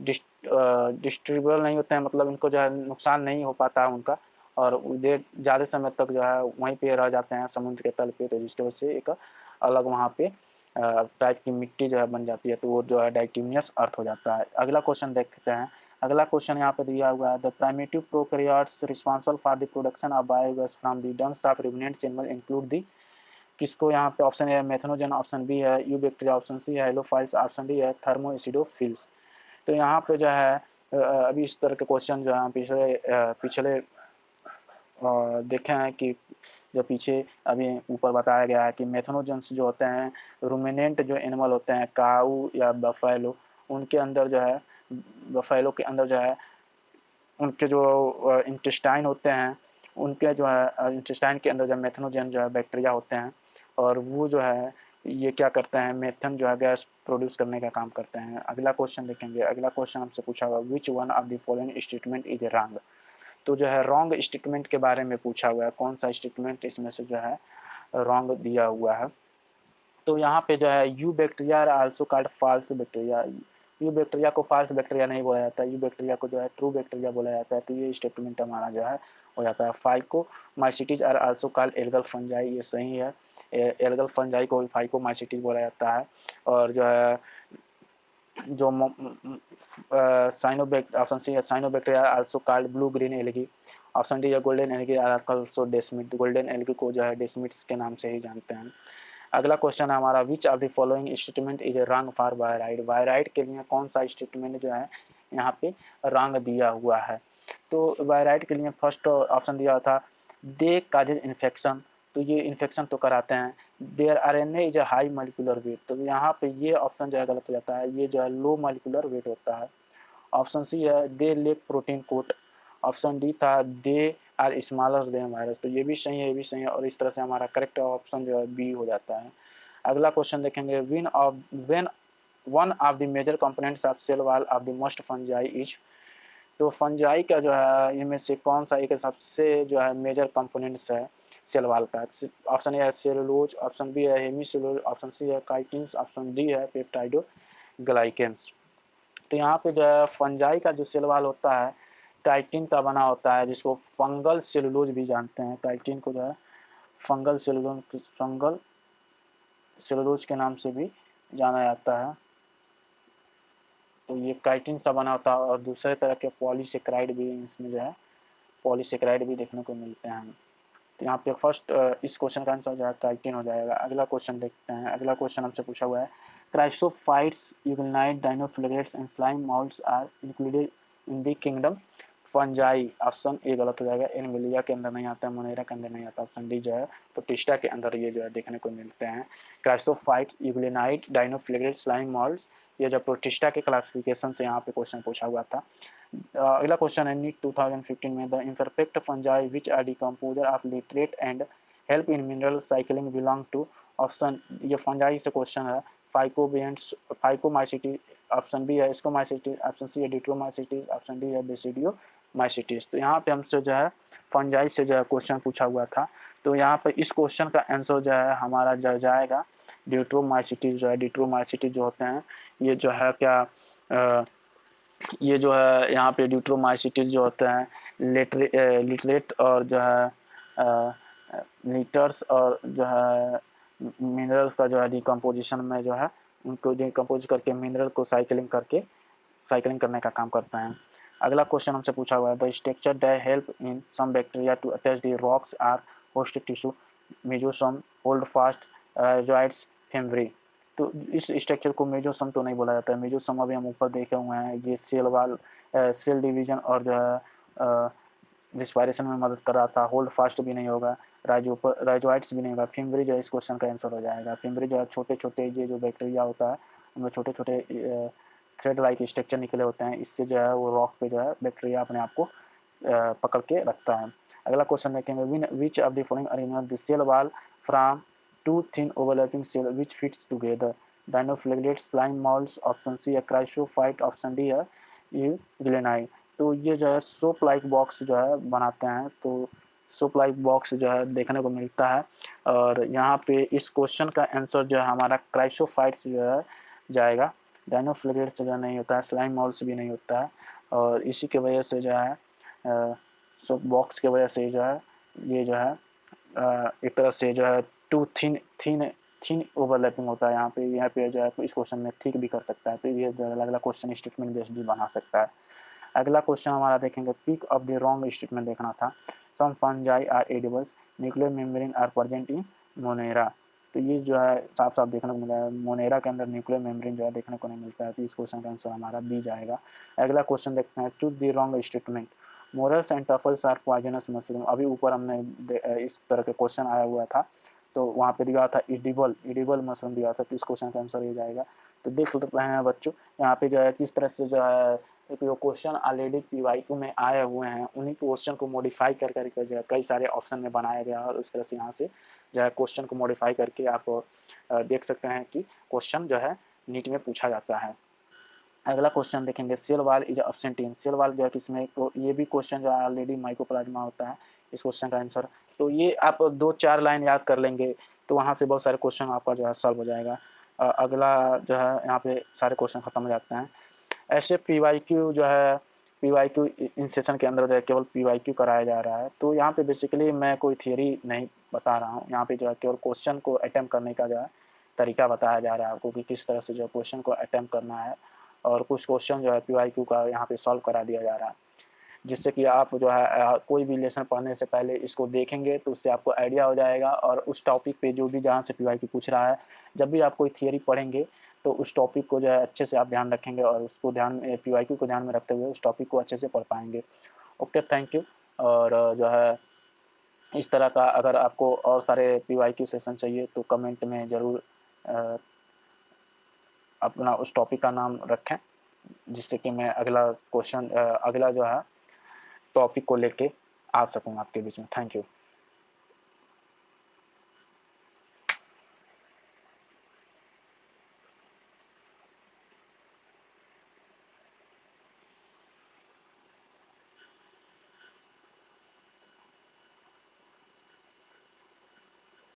डिस्ट्रीब्यूबल नहीं होते हैं, मतलब इनको जो है नुकसान नहीं हो पाता है उनका, और देर ज़्यादा समय तक जो है वहीं पे रह जाते हैं समुद्र के तल पे, तो जिसकी वजह से एक अलग वहाँ पे टाइप की मिट्टी जो है बन जाती है, तो वो जो है डाइटेनियस अर्थ हो जाता है। अगला क्वेश्चन देखते हैं। अगला क्वेश्चन यहाँ पे दिया हुआ है the primitive prokaryotes responsible for the production of biogas from the dungs of ruminants animal include the, किसको यहाँ पे ऑप्शन है मेथनोजन, ऑप्शन बी है यू बैक्टीरिया, ऑप्शन सी है हेलोफाइल्स, ऑप्शन डी है थर्मोएसिडोफिल्स। तो यहाँ पे जो है अभी इस तरह के क्वेश्चन जो है पिछले देखे हैं कि जो पीछे अभी ऊपर बताया गया है कि मेथनोजेंस जो होते हैं रूमिनेंट जो एनिमल होते हैं काऊ या बफेलो, उनके अंदर जो है बफेलो के अंदर जो है उनके जो इंटेस्टाइन होते हैं, उनके जो है इंटेस्टाइन के अंदर जो मेथनोजन जो है बैक्टीरिया होते हैं, और वो जो है ये क्या करते हैं मेथन जो है गैस प्रोड्यूस करने का काम करते हैं। अगला क्वेश्चन देखेंगे। अगला क्वेश्चन हमसे पूछा हुआ which one of the following statement is wrong. तो जो है रॉन्ग स्टेटमेंट के बारे में पूछा हुआ है, कौन सा स्टेटमेंट इसमें से जो है रॉन्ग दिया हुआ है। तो यहाँ पे जो है eubacteria also called false bacteria, eubacteria को फॉल्स बैक्टीरिया नहीं बोला जाता है, यू बैक्टीरिया को जो है ट्रू बैक्टीरिया बोला जाता है। तो ये स्टेटमेंट हमारा जो है हो जाता है। Phycomycetes are also called algal fungi, ये सही है, एल्गल फंजाई को फाइकोमाइसिटीज बोला जाता है। और जो है जो ऑप्शन सी है cyanobacteria also called blue green algae, option D है golden algae also desmid, golden algae को जो है डेस्मिट्स के नाम से ही जानते हैं। अगला क्वेश्चन है हमारा विच of the following statement is wrong for wired, wired के लिए कौन सा स्टेटमेंट जो है यहाँ पे रॉन्ग दिया हुआ है। तो वायराइड के लिए फर्स्ट ऑप्शन दिया था दे काजेज इन्फेक्शन, तो ये इन्फेक्शन तो कराते हैं। Their RNA is a high molecular weight, तो यहाँ पे ये ऑप्शन जो है गलत हो जाता है, ये जो है लो मॉलिक्यूलर वेट होता है। ऑप्शन सी है they lack protein coat, option D था they are smaller than virus, तो ये भी सही है, ये भी सही है, और इस तरह से हमारा करेक्ट ऑप्शन जो है बी हो जाता है। अगला क्वेश्चन देखेंगे, when one of the major components of cell wall of the most fungi is, तो फंजाई का जो है इनमें से कौन सा एक सबसे जो है मेजर कंपोनेंट्स है सेल वॉल का। ऑप्शन ए है सेलुलोज, ऑप्शन बी है हेमीसेलुलोज, ऑप्शन सी है काइटिन्स, ऑप्शन डी है पेप्टाइडोग्लाइकेन्स। तो यहाँ पे जो है फंजाई का जो सेल वॉल होता है काइटिन का बना होता है, जिसको फंगल सेलुलोज भी जानते हैं। काइटिन को जो है फंगल सेलुलोज के नाम से भी जाना जाता है। तो ये काइटिन सा बना होता है, और दूसरे तरह के पॉलीसेक्राइड भी इसमें जो है पॉलीसेक्राइड भी देखने को मिलते हैं। तो यहाँ पे फर्स्ट इस क्वेश्चन का आंसर हो जाएगा काइटिन हो जाएगा। अगला क्वेश्चन देखते हैं। अगला क्वेश्चन हमसे पूछा हुआ है, chrysophytes, euglenoid, dinoflagellates and slime moulds are included in the kingdom fungi. Option A गलत हो जाएगा, एनिमिलिया के अंदर नहीं आता है, मोनेरा के अंदर नहीं आता। ऑप्शन डी जो है प्रोटिस्टा के अंदर ये जो है देखने को मिलते हैं। क्राइसोफाइट्स, यूग्लिनाइड, डाइनोफ्लेगेट्स, स्लाइम मोल्ड्स, ये जो प्रोटिस्टा के क्लासिफिकेशन से यहाँ पे क्वेश्चन पूछा हुआ था। अगला क्वेश्चन है नीट 2015 में, the imperfect fungi which are decomposer of literate and help in mineral cycling belong to. Option, ये फंजाई से क्वेश्चन है, फाइकोबियंट्स, फाइकोमाइसिटी, ऑप्शन बी है स्कोमाइसिटीज, ऑप्शन सी है डिट्रोमाइसिटीज, ऑप्शन डी है बेसिडियोमाइसिटीज। तो यहाँ पे हमसे जो है फंजाई से जो है क्वेश्चन पूछा हुआ था। तो यहाँ पे इस क्वेश्चन का आंसर जो है हमारा जो जाएगा डिट्रोमाइसिटीज जो है। डिट्रोमाइसिटीज जो होते हैं ये जो है क्या ये जो है यहाँ पे ड्यूट्रोमाइसिटीज जो होते हैं लिटरेट और जो है लीटर्स और जो है मिनरल्स का जो है डिकम्पोजिशन में जो है उनको डिकम्पोज करके मिनरल को साइकिलिंग करने का काम करते हैं। अगला क्वेश्चन हमसे पूछा हुआ है, the structure that help in some bacteria to attach the rocks or host tissue, mesosome, holdfast, rhizoids, fimbriae. तो इस स्ट्रक्चर को मेजोसोम तो नहीं बोला जाता है। मेजोसोम अभी हम ऊपर देखे हुए हैं, ये सेल डिवीजन और जो है रिस्पायरेशन में मदद कर रहा था। होल्ड फास्ट भी नहीं होगा, राइजोइट्स भी नहीं होगा। फिम्ब्री जो है इस क्वेश्चन का आंसर हो जाएगा। फिम्ब्री जो है छोटे छोटे ये जो बैक्टीरिया होता है उनमें छोटे छोटे थ्रेड लाइक स्ट्रक्चर निकले होते हैं, इससे जो है वो रॉक पे जो है बैक्टीरिया अपने आप को पकड़ के रखता है। अगला क्वेश्चन देखेंगे, which of the following arrangement the cell wall from two thin overlapping cell which fits together, dinoflagellate, slime moulds, option C है क्राइसोफाइट, ऑप्शन डी है यूग्लिनाइड। तो ये जो है सोप लाइक बॉक्स जो है बनाते हैं, तो सोप लाइक बॉक्स जो है देखने को मिलता है। और यहाँ पे इस क्वेश्चन का आंसर जो है हमारा क्राइसोफाइट्स जो है जाएगा। डाइनोफ्लेगेट्स जो नहीं होता है, स्लाइम मोल्ड्स भी नहीं होता है, और इसी के वजह से जो है सोप बॉक्स की वजह से जो है ये जो है एक तरह से जो है two thin thin thin overlapping होता है। यहाँ पे जो है इस क्वेश्चन में थिक भी कर सकता है, तो ये जो है अगला क्वेश्चन स्टेटमेंट बेस्ड भी बना सकता है। अगला क्वेश्चन हमारा देखेंगे, pick of the wrong statement देखना था। Some fungi are edibles, nuclear membrane are present in Monera. तो ये जो है साफ साफ देखने को मिला है, मोनेरा के अंदर न्यूक्लियर मेम्ब्रेन जो है देखने को नहीं मिलता है। तो इस क्वेश्चन का आंसर हमारा बी जाएगा। अगला क्वेश्चन देखते हैं, choose the wrong statement, morels and truffles are poisonous mushroom. अभी ऊपर हमने इस तरह के क्वेश्चन आया हुआ था, तो वहाँ पे दिया था इडिबल मशरूम दिया था, तो इस क्वेश्चन का आंसर ये जाएगा। तो देख रहे हैं बच्चों यहाँ पे जो है किस तरह से जो है एक जो क्वेश्चन ऑलरेडी PYQ में आए हुए हैं उन्हीं क्वेश्चन को मॉडिफाई कर करके जो है कई सारे ऑप्शन में बनाया गया और उस तरह से यहाँ से जो है क्वेश्चन को मॉडिफाई करके आप देख सकते हैं कि क्वेश्चन जो है नीट में पूछा जाता है। अगला क्वेश्चन देखेंगे, cell wall is absent in. Cell wall जो है किसमें, तो ये भी क्वेश्चन जो है ऑलरेडी माइकोप्लाज्मा होता है इस क्वेश्चन का आंसर। तो ये आप 2-4 लाइन याद कर लेंगे तो वहाँ से बहुत सारे क्वेश्चन आपका जो है सॉल्व हो जाएगा। अगला जो है यहाँ पे सारे क्वेश्चन खत्म हो जाते हैं। ऐसे PYQ जो है PYQ इन सेशन के अंदर जो है केवल PYQ कराया जा रहा है। तो यहाँ पे बेसिकली मैं कोई थियरी नहीं बता रहा हूँ, यहाँ पे जो है केवल क्वेश्चन को अटेम्प्ट करने का जो है तरीका बताया जा रहा है आपको कि किस तरह से जो क्वेश्चन को अटेम्प्ट करना है, और कुछ क्वेश्चन जो है PYQ का यहाँ पे सॉल्व करा दिया जा रहा है, जिससे कि आप जो है कोई भी लेसन पढ़ने से पहले इसको देखेंगे तो उससे आपको आइडिया हो जाएगा, और उस टॉपिक पे जो भी जहाँ से PYQ पूछ रहा है जब भी आप कोई थियरी पढ़ेंगे तो उस टॉपिक को जो है अच्छे से आप ध्यान रखेंगे और उसको PYQ को ध्यान में रखते हुए उस टॉपिक को अच्छे से पढ़ पाएंगे। Okay, thank you. और जो है इस तरह का अगर आपको और सारे PYQ सेशन चाहिए तो कमेंट में ज़रूर अपना उस टॉपिक का नाम रखें, जिससे कि मैं अगला जो है टॉपिक को लेके आ सकूँ आपके बीच में। Thank you.